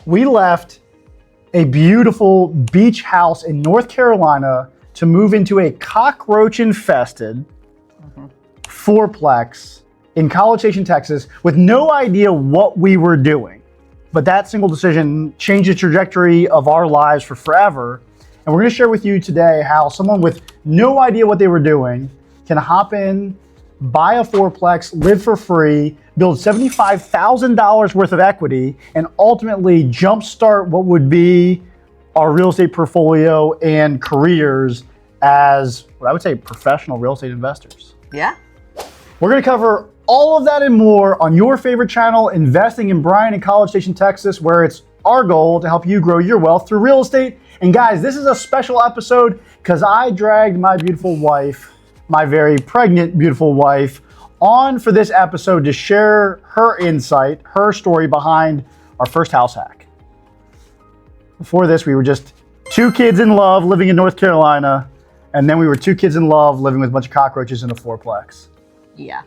We left a beautiful beach house in North Carolina to move into a cockroach-infested fourplex in College Station, Texas, with no idea what we were doing. But that single decision changed the trajectory of our lives for forever. And we're gonna share with you today how someone with no idea what they were doing can hop in, buy a fourplex, live for free, build $75,000 worth of equity, and ultimately jumpstart what would be our real estate portfolio and careers as what I would say professional real estate investors. Yeah. We're gonna cover all of that and more on your favorite channel, Investing in Bryan and College Station, Texas, where it's our goal to help you grow your wealth through real estate. And guys, this is a special episode because I dragged my beautiful wife, my very pregnant, beautiful wife, on for this episode to share her insight, her story behind our first house hack. Before this, we were just two kids in love living in North Carolina, and then we were two kids in love living with a bunch of cockroaches in a fourplex. Yeah.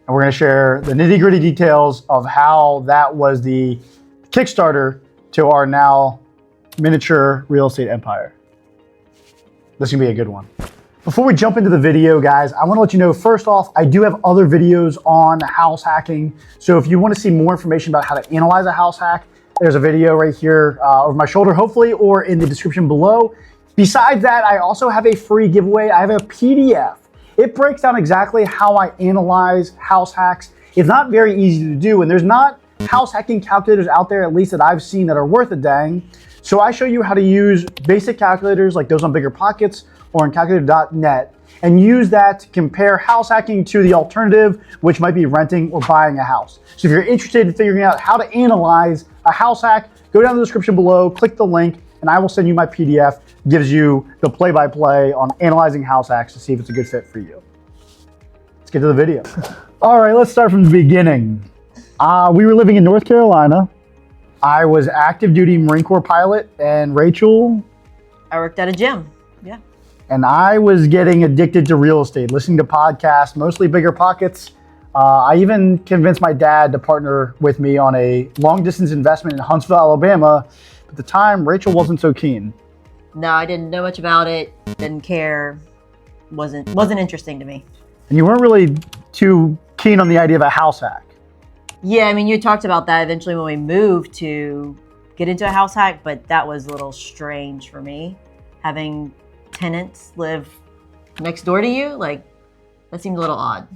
And we're gonna share the nitty-gritty details of how that was the Kickstarter to our now miniature real estate empire. This is gonna be a good one. Before we jump into the video, guys, I wanna let you know, first off, I do have other videos on house hacking. So if you wanna see more information about how to analyze a house hack, there's a video right here over my shoulder, hopefully, or in the description below. Besides that, I also have a free giveaway. I have a PDF. It breaks down exactly how I analyze house hacks. It's not very easy to do, and there's not house hacking calculators out there, at least that I've seen, that are worth a dang. So I show you how to use basic calculators like those on BiggerPockets or on calculator.net and use that to compare house hacking to the alternative, which might be renting or buying a house. So if you're interested in figuring out how to analyze a house hack, go down in the description below, click the link, and I will send you my PDF. It gives you the play-by-play on analyzing house hacks to see if it's a good fit for you. Let's get to the video. All right, let's start from the beginning. We were living in North Carolina. I was active duty Marine Corps pilot, and Rachel? I worked at a gym. Yeah. And I was getting addicted to real estate, listening to podcasts, mostly BiggerPockets. I even convinced my dad to partner with me on a long distance investment in Huntsville, Alabama. At the time, Rachel wasn't so keen. No, I didn't know much about it. Didn't care. Wasn't interesting to me. And you weren't really too keen on the idea of a house hack. Yeah, I mean, you talked about that eventually when we moved to get into a house hack, but that was a little strange for me. Having tenants live next door to you, like, that seemed a little odd.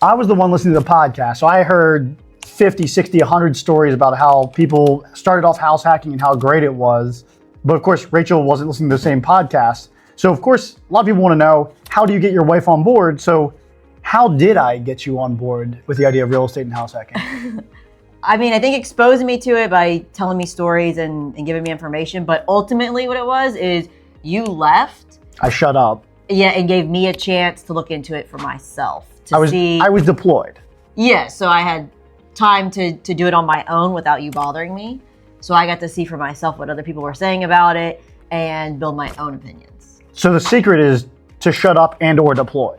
I was the one listening to the podcast, so I heard 50, 60, 100 stories about how people started off house hacking and how great it was. But of course, Rachel wasn't listening to the same podcast. So of course, a lot of people want to know, how do you get your wife on board? So how did I get you on board with the idea of real estate and house hacking? I mean, I think exposing me to it by telling me stories and giving me information. But ultimately what it was is you left. I shut up. Yeah, and gave me a chance to look into it for myself. I was deployed. Yeah, so I had time to do it on my own without you bothering me. So I got to see for myself what other people were saying about it and build my own opinions. So the secret is to shut up and or deploy.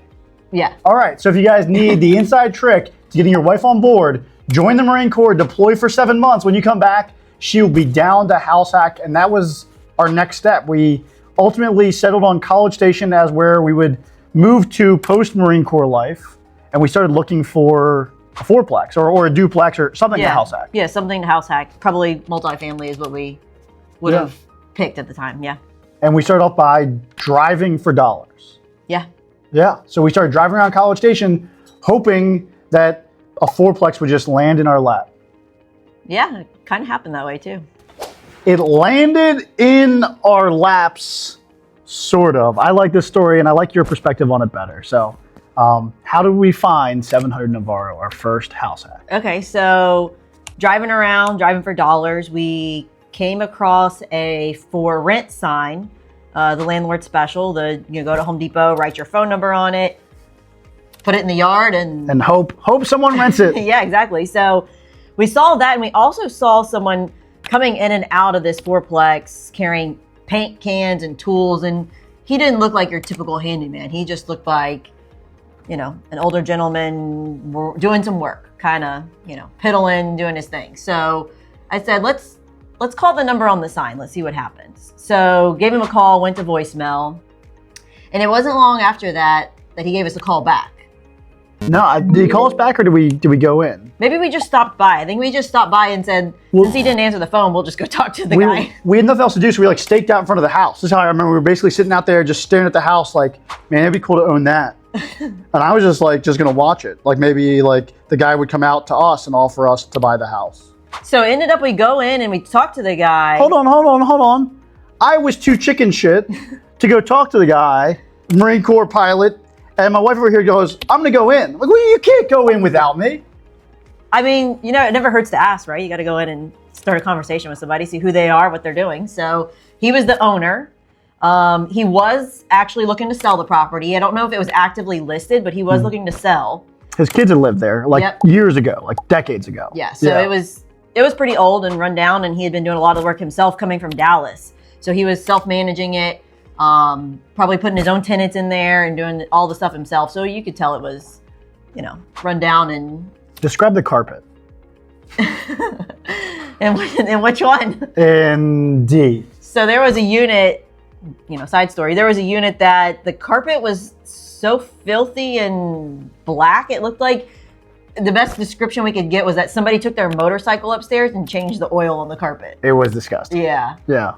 Yeah. All right, so if you guys need the inside trick to getting your wife on board, join the Marine Corps, deploy for 7 months. When you come back, she will be down to house hack, and that was our next step. We ultimately settled on College Station as where we would move to post-Marine Corps life, and we started looking for a fourplex or a duplex or something to house hack. Yeah, something to house hack. Probably multifamily is what we would have picked at the time, yeah. And we started off by driving for dollars. Yeah. Yeah, so we started driving around College Station, hoping that a fourplex would just land in our lap. Yeah, it kind of happened that way too. It landed in our laps, sort of. I like this story and I like your perspective on it better. So how did we find 700 Navarro, our first house hack? Okay, so driving around, driving for dollars, we came across a for rent sign, the landlord special. You go to Home Depot, write your phone number on it, put it in the yard, and hope someone rents it. Yeah, exactly. So we saw that, and we also saw someone coming in and out of this fourplex carrying paint cans and tools, and he didn't look like your typical handyman. He just looked like, an older gentleman doing some work, kind of, piddling, doing his thing. So I said, let's let's call the number on the sign. Let's see what happens. So gave him a call, went to voicemail. And it wasn't long after that he gave us a call back. No, did he call us back or did we go in? Maybe we just stopped by. I think we just stopped by and said, since he didn't answer the phone, we'll just go talk to the guy. We had nothing else to do, so we like staked out in front of the house. This is how I remember we were basically sitting out there just staring at the house like, man, it'd be cool to own that. And I was just like, just gonna watch it. Like maybe like the guy would come out to us and offer us to buy the house. So it ended up we go in and we talk to the guy. Hold on. I was too chicken shit to go talk to the guy, Marine Corps pilot, and my wife over here goes, I'm gonna go in. I'm like, well, you can't go in without me. I mean, you know, it never hurts to ask, right? You got to go in and start a conversation with somebody, see who they are, what they're doing. So he was the owner. He was actually looking to sell the property. I don't know if it was actively listed, but he was looking to sell. His kids had lived there like years ago, like decades ago. Yeah, so it was pretty old and run down, and he had been doing a lot of the work himself coming from Dallas. So he was self-managing it, probably putting his own tenants in there and doing all the stuff himself. So you could tell it was, you know, run down and... Describe the carpet. and which one? In D. So there was a unit, you know, side story. There was a unit that the carpet was so filthy and black. It looked like the best description we could get was that somebody took their motorcycle upstairs and changed the oil on the carpet. It was disgusting. Yeah. Yeah.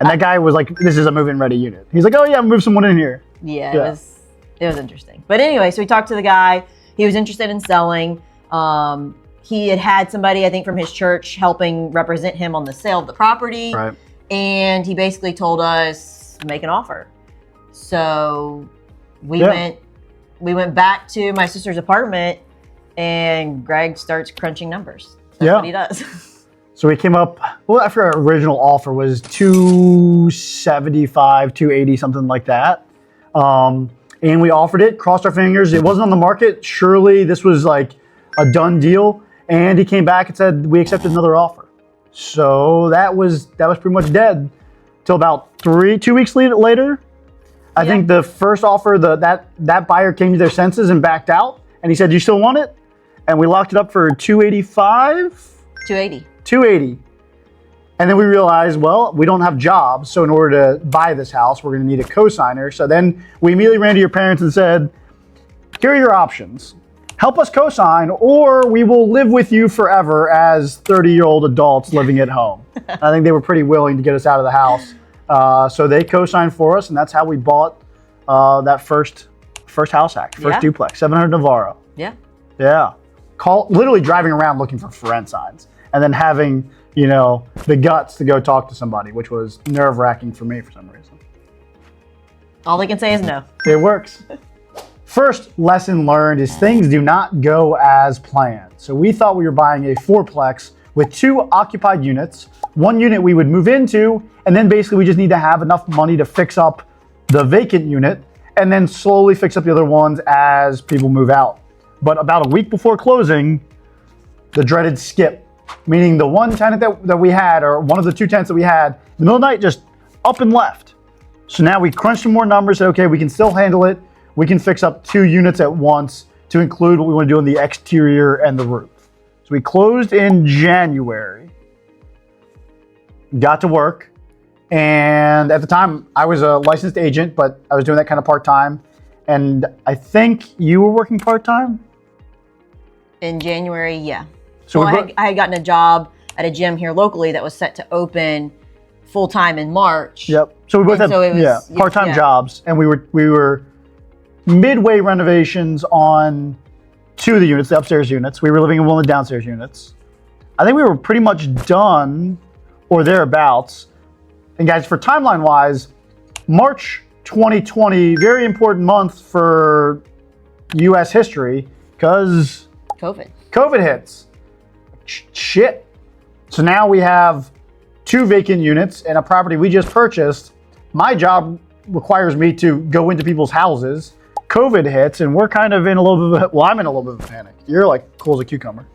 And that guy was like, this is a move-in ready unit. He's like, oh yeah, move someone in here. Yeah, it was interesting. But anyway, so we talked to the guy. He was interested in selling. He had somebody, I think, from his church helping represent him on the sale of the property. Right. And he basically told us make an offer. So we went back to my sister's apartment, and Greg starts crunching numbers. That's what he does. So we came up, well, after our original offer was 275, 280, something like that. And we offered it, crossed our fingers. It wasn't on the market. Surely this was like a done deal. And he came back and said, we accepted another offer. So that was pretty much dead till about 2 weeks later. I think the first offer, that buyer came to their senses and backed out. And he said, do you still want it? And we locked it up for 285? 280. 280. And then we realized, well, we don't have jobs. So in order to buy this house, we're going to need a cosigner. So then we immediately ran to your parents and said, here are your options. Help us cosign, or we will live with you forever as 30-year-old adults living at home. I think they were pretty willing to get us out of the house. So they co-signed for us, and that's how we bought that first house hack, first duplex, 700 Navarro. Yeah. Yeah. Literally driving around looking for rent signs, and then having, you know, the guts to go talk to somebody, which was nerve-wracking for me for some reason. All they can say is no. It works. First lesson learned is things do not go as planned. So we thought we were buying a fourplex with 2 occupied units, 1 unit we would move into, and then basically we just need to have enough money to fix up the vacant unit and then slowly fix up the other ones as people move out. But about a week before closing, the dreaded skip, meaning the one tenant that we had, or one of the 2 tenants that we had, in the middle of the night just up and left. So now we crunched some more numbers, said, okay, we can still handle it. We can fix up 2 units at once to include what we want to do on the exterior and the roof. So we closed in January, got to work, and at the time I was a licensed agent, but I was doing that kind of part-time. And I think you were working part-time? In January, yeah. So I had gotten a job at a gym here locally that was set to open full-time in March. Yep. So we both had part-time jobs, and we were midway renovations on 2 of the units, the upstairs units. We were living in one of the downstairs units. I think we were pretty much done or thereabouts. And guys, for timeline-wise, March 2020, very important month for U.S. history because COVID hits. Shit. So now we have 2 vacant units and a property we just purchased. My job requires me to go into people's houses. COVID hits, and we're kind of in a little bit of I'm in a little bit of a panic. You're like cool as a cucumber.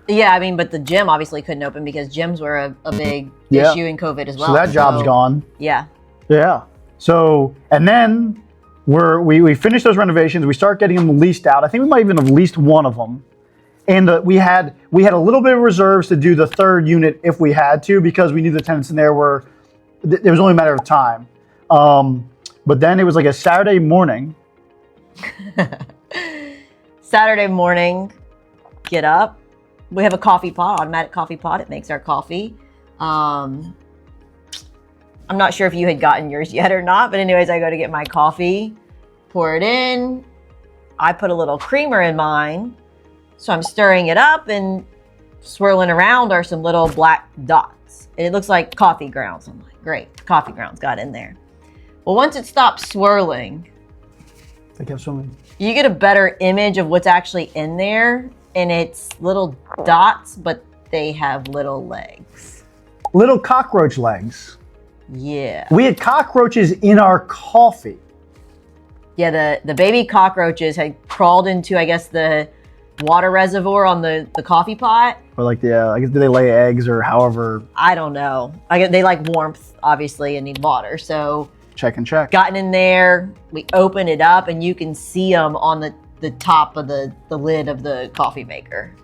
Yeah, I mean, but the gym obviously couldn't open because gyms were a big issue in COVID as well. So that job's gone. Yeah. Yeah. So, and then we finish those renovations. We start getting them leased out. I think we might even have leased one of them. And we had a little bit of reserves to do the third unit if we had to, because we knew the tenants in there were, it was only a matter of time. But then it was like a Saturday morning. Saturday morning, get up. We have a coffee pot, automatic coffee pot. It makes our coffee. I'm not sure if you had gotten yours yet or not, but anyways, I go to get my coffee, pour it in. I put a little creamer in mine. So I'm stirring it up, and swirling around are some little black dots. And it looks like coffee grounds. I'm like, great, coffee grounds got in there. Well, once it stops swirling, They kept swimming. you get a better image of what's actually in there. And it's little dots, but they have little legs. Little cockroach legs. Yeah. We had cockroaches in our coffee. Yeah, the baby cockroaches had crawled into, I guess, the water reservoir on the coffee pot. Or like, I guess, do they lay eggs or however? I don't know. They like warmth, obviously, and need water. So Check and check. gotten in there, we open it up, and you can see them on the top of the lid of the coffee maker.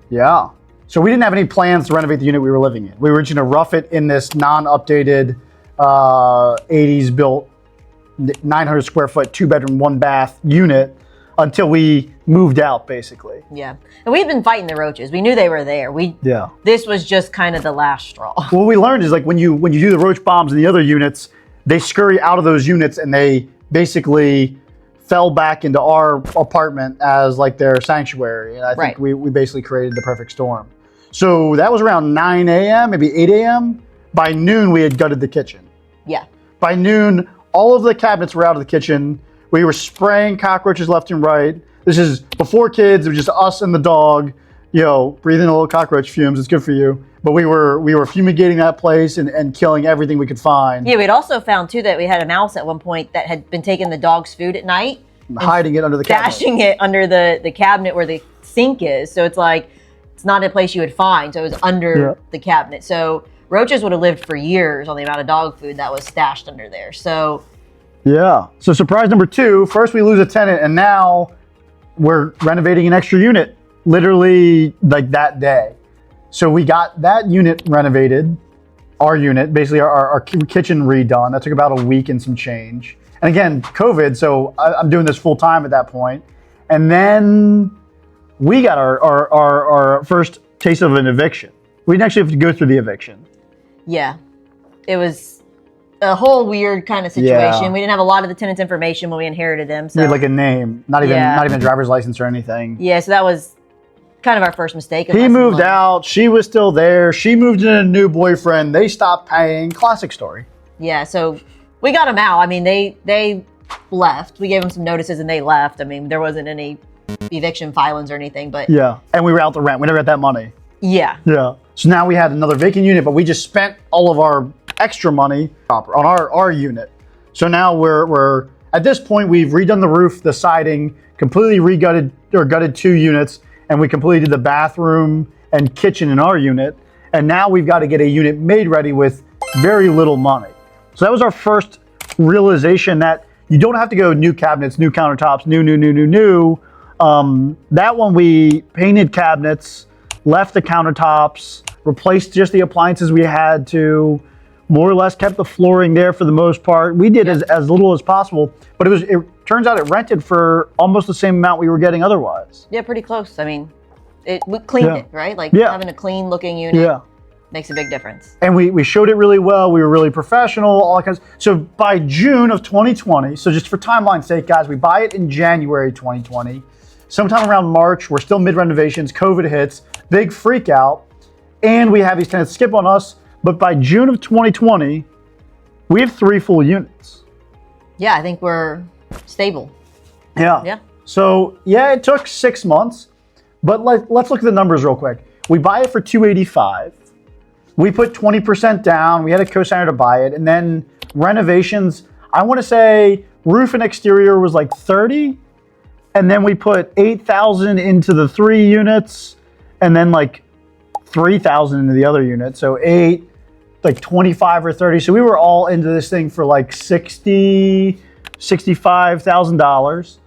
Yeah. So we didn't have any plans to renovate the unit we were living in. We were just going to rough it in this non-updated 80s built 900 square foot, 2-bedroom, 1-bath unit until we moved out, basically. Yeah. And we had been fighting the roaches. We knew they were there. Yeah. This was just kind of the last straw. What we learned is, like, when you do the roach bombs in the other units, they scurry out of those units and they basically fell back into our apartment as like their sanctuary. And I think we basically created the perfect storm. So that was around 9 a.m., maybe 8 a.m. By noon, we had gutted the kitchen. Yeah. By noon, all of the cabinets were out of the kitchen. We were spraying cockroaches left and right. This is before kids. It was just us and the dog, breathing a little cockroach fumes. It's good for you. But we were fumigating that place and killing everything we could find. Yeah, we'd also found, too, that we had a mouse at one point that had been taking the dog's food at night. Hiding it under the cabinet. Stashing it under the cabinet where the sink is. So it's like, it's not a place you would find. So it was under the cabinet. So roaches would have lived for years on the amount of dog food that was stashed under there. So yeah. So surprise number 2, first we lose a tenant, and now we're renovating an extra unit literally like that day. So we got that unit renovated, our unit, basically our kitchen redone. That took about a week and some change. And again, COVID, so I'm doing this full time at that point. And then we got our first taste of an eviction. We didn't actually have to go through the eviction. yeah, it was a whole weird kind of situation. Yeah. We didn't have a lot of the tenant's information when we inherited them. So We had like a name, not even a driver's license or anything. yeah, so that was kind of our first mistake. He moved out. She was still there. She moved in a new boyfriend. They stopped paying. Classic story. Yeah, so we got them out. I mean, they left. We gave them some notices and they left. I mean, there wasn't any eviction filings or anything, but Yeah. And we were out the rent. We never got that money. yeah. Yeah. So now we had another vacant unit, but we just spent all of our extra money on our unit. So now we're at this point, we've redone the roof, the siding, completely gutted 2 units, and we completed the bathroom and kitchen in our unit. And now we've got to get a unit made ready with very little money. So that was our first realization that you don't have to go new cabinets, new countertops, new. That one we painted cabinets, left the countertops, replaced just the appliances we had to, more or less kept the flooring there for the most part. We did as little as possible, but it turns out it rented for almost the same amount we were getting otherwise. Yeah, pretty close. I mean, we cleaned it, right? Like having a clean looking unit makes a big difference. And we showed it really well. We were really professional, all that kind of. So by June of 2020, so just for timeline's sake, guys, we buy it in January 2020. Sometime around March, we're still mid-renovations, COVID hits, big freak out, and we have these tenants skip on us. But by June of 2020, we have 3 full units. Yeah, I think we're stable. Yeah. Yeah. So yeah, it took 6 months, but let's look at the numbers real quick. We buy it for $285. We put 20% down. We had a co-signer to buy it, and then renovations. I want to say roof and exterior was like $30, and then we put $8,000 into the 3 units, and then like $3,000 into the other unit. So 8, like 25 or 30. So we were all into this thing for like $65,000,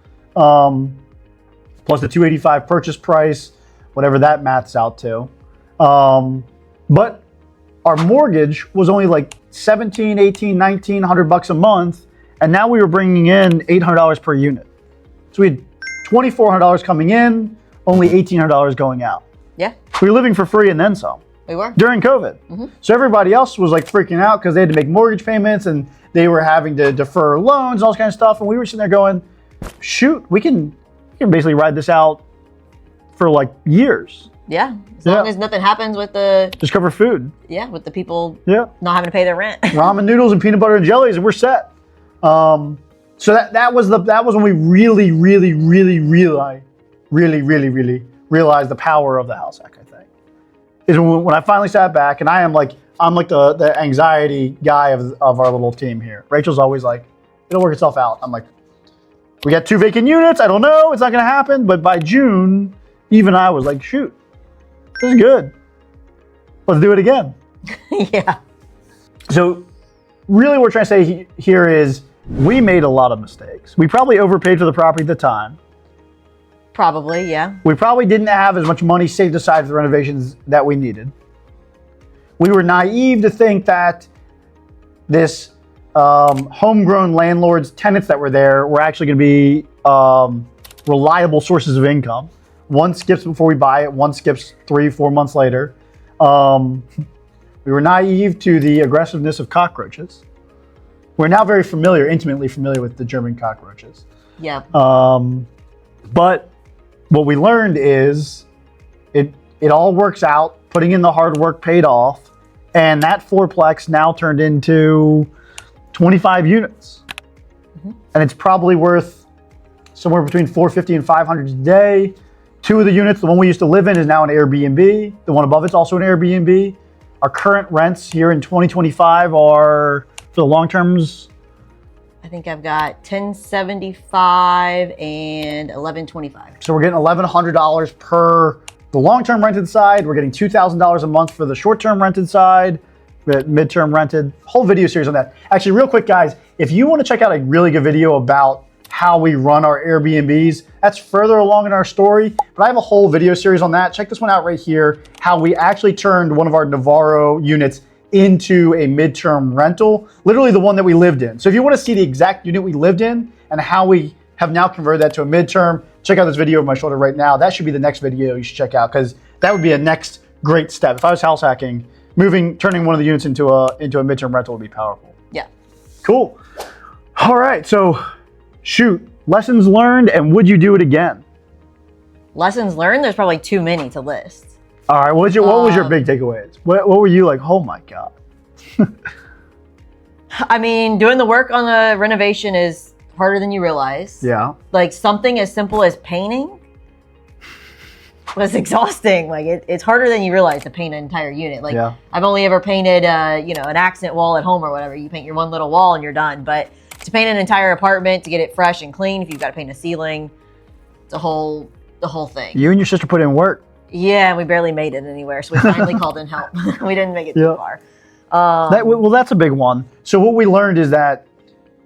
plus the $285 purchase price. whatever that maths out to. But our mortgage was only like 17, 18, 19, $100 a month. And now we were bringing in $800 per unit. So we had $2,400 coming in, only $1,800 going out. Yeah. We were living for free and then some. We were. During COVID. So everybody else was like freaking out because they had to make mortgage payments and they were having to defer loans and all this kind of stuff. And we were sitting there going, shoot, we can basically ride this out for like years. Yeah. As long as nothing happens with the... Just cover food. Yeah, with the people not having to pay their rent. Ramen noodles and peanut butter and jellies and we're set. So that was when we really realized the power of the house hack, I think. Is when I finally sat back, and I'm like the anxiety guy of our little team here. Rachel's always like, it'll work itself out. I'm like, we got 2 vacant units. I don't know. It's not going to happen. But by June, even I was like, shoot, this is good. Let's do it again. Yeah. So really what we're trying to say here is we made a lot of mistakes. We probably overpaid for the property at the time. Probably, yeah. We probably didn't have as much money saved aside for the renovations that we needed. We were naive to think that this homegrown landlords, tenants that were there were actually going to be reliable sources of income. One skips before we buy it, one skips 3-4 months later. We were naive to the aggressiveness of cockroaches. We're now very intimately familiar with the German cockroaches. Yeah. But what we learned is it all works out. Putting in the hard work paid off. And that fourplex now turned into 25 units. And it's probably worth somewhere between $450 and $500 a day. 2 of the units, the one we used to live in is now an Airbnb. The one above it's also an Airbnb. Our current rents here in 2025 are, for the long terms, I think I've got $1,075 and $1,125. So we're getting $1,100 per the long-term rented side. We're getting $2,000 a month for the short-term rented side, mid-term rented. Whole video series on that. Actually, real quick, guys, if you want to check out a really good video about how we run our Airbnbs, that's further along in our story. But I have a whole video series on that. Check this one out right here. How we actually turned one of our Navarro units into a midterm rental, literally the one that we lived in. So if you want to see the exact unit we lived in and how we have now converted that to a midterm, check out this video over my shoulder right now. That should be the next video you should check out because that would be a next great step. If I was house hacking, turning one of the units into a midterm rental would be powerful. Yeah. Cool. All right. So shoot, lessons learned and would you do it again? Lessons learned? There's probably too many to list. All right, what was your big takeaways? What were you like, oh my God? I mean, doing the work on the renovation is harder than you realize. Yeah. Like something as simple as painting was exhausting. Like it's harder than you realize to paint an entire unit. Like I've only ever painted, an accent wall at home or whatever. You paint your one little wall and you're done. But to paint an entire apartment, to get it fresh and clean, if you've got to paint a ceiling, it's the whole thing. You and your sister put in work. Yeah, we barely made it anywhere, so we finally called in help. We didn't make it too far. That's a big one. So what we learned is that,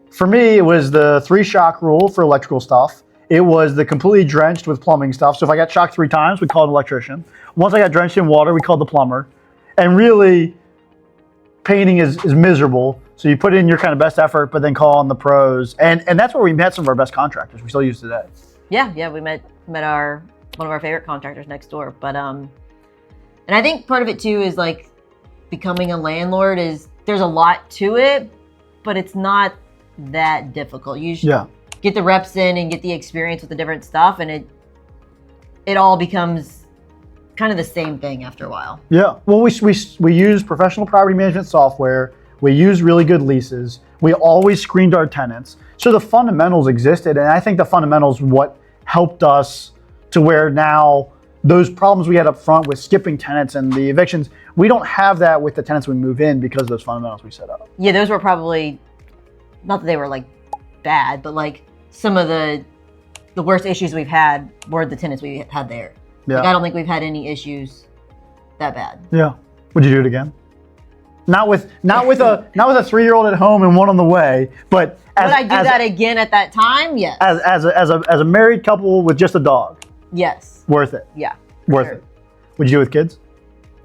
for me, it was the 3-shock rule for electrical stuff. It was the completely drenched with plumbing stuff. So if I got shocked 3 times, we called an electrician. Once I got drenched in water, we called the plumber. And really, painting is miserable. So you put in your kind of best effort, but then call on the pros. And that's where we met some of our best contractors we still use today. Yeah, we met one of our favorite contractors next door. But and I think part of it too is like becoming a landlord there's a lot to it, but it's not that difficult. You should get the reps in and get the experience with the different stuff, and it all becomes kind of the same thing after a while. Yeah. Well, we use professional property management software. We use really good leases. We always screened our tenants. So the fundamentals existed, and I think the fundamentals what helped us to where now those problems we had up front with skipping tenants and the evictions, we don't have that with the tenants we move in because of those fundamentals we set up. Yeah, those were probably, not that they were like bad, but like some of the worst issues we've had were the tenants we had there. Yeah. Like, I don't think we've had any issues that bad. Yeah. Would you do it again? Not with a 3-year-old at home and one on the way, but would I do that again at that time? Yes. As a married couple with just a dog. Yes. Worth it. Yeah. Worth it. Would you do it with kids?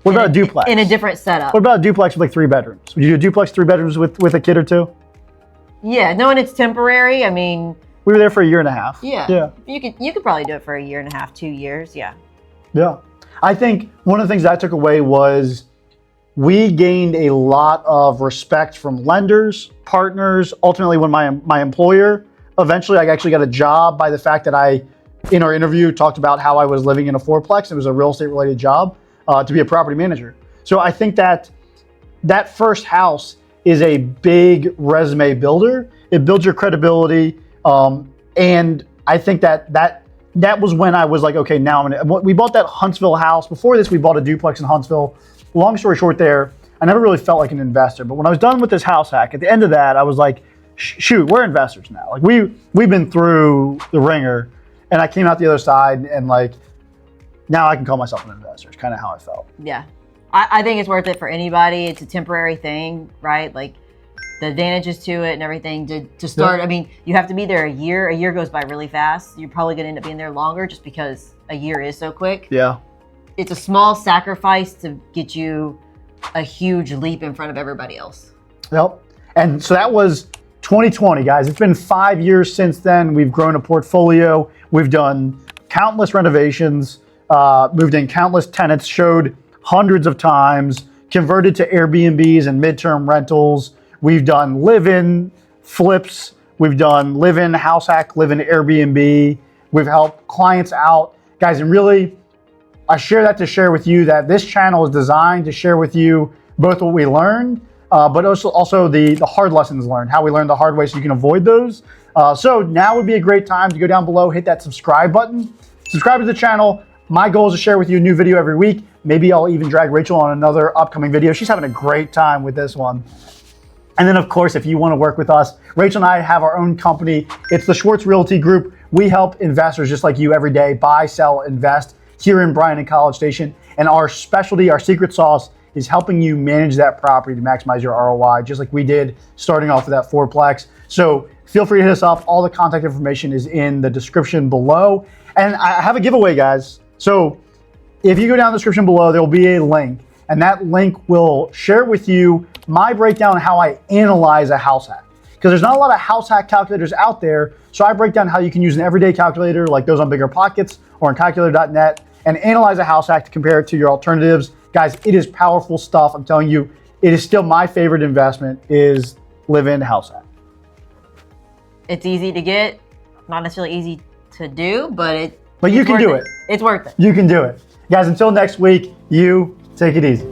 What about a duplex? In a different setup. What about a duplex with like 3 bedrooms? Would you do a duplex 3 bedrooms with a kid or 2? Yeah, knowing it's temporary, I mean. We were there for a year and a half. Yeah. You could probably do it for a year and a half, 2 years. Yeah. Yeah. I think one of the things I took away was we gained a lot of respect from lenders, partners, ultimately when my employer. Eventually, I actually got a job by the fact that I, in our interview, talked about how I was living in a fourplex. It was a real estate related job to be a property manager. So I think that first house is a big resume builder. It builds your credibility. And I think that was when I was like, okay, now we bought that Huntsville house. Before this, we bought a duplex in Huntsville. Long story short there, I never really felt like an investor. But when I was done with this house hack, at the end of that, I was like, shoot, we're investors now. Like we've been through the ringer, and I came out the other side, and like now I can call myself an investor. It's kind of how I felt. Yeah, I think it's worth it for anybody. It's a temporary thing, right? Like the advantages to it and everything to start. Yeah. I mean, you have to be there a year. A year goes by really fast. You're probably going to end up being there longer just because a year is so quick. Yeah. It's a small sacrifice to get you a huge leap in front of everybody else. Yep. And so that was 2020, guys. It's been 5 years since then. We've grown a portfolio. We've done countless renovations, moved in countless tenants, showed hundreds of times, converted to Airbnbs and midterm rentals. We've done live-in flips. We've done live-in house hack, live-in Airbnb. We've helped clients out. Guys, and really, I share that to share with you that this channel is designed to share with you both what we learned, but also the hard lessons learned, how we learned the hard way so you can avoid those. So now would be a great time to go down below, hit that subscribe button, subscribe to the channel. My goal is to share with you a new video every week. Maybe I'll even drag Rachel on another upcoming video. She's having a great time with this one. And then, of course, if you want to work with us, Rachel and I have our own company. It's the Schwartz Realty Group. We help investors just like you every day buy, sell, invest here in Bryan and College Station. And our specialty, our secret sauce, is helping you manage that property to maximize your ROI, just like we did starting off with that fourplex. So feel free to hit us up. All the contact information is in the description below. And I have a giveaway, guys. So if you go down the description below, there will be a link. And that link will share with you my breakdown on how I analyze a house hack. Because there's not a lot of house hack calculators out there. So I break down how you can use an everyday calculator like those on BiggerPockets or on calculator.net and analyze a house hack to compare it to your alternatives. Guys, it is powerful stuff. I'm telling you, it is still my favorite investment is live-in house hack. It's easy to get, not necessarily easy to do, but you can do it. It's worth it. You can do it. Guys, until next week, you take it easy.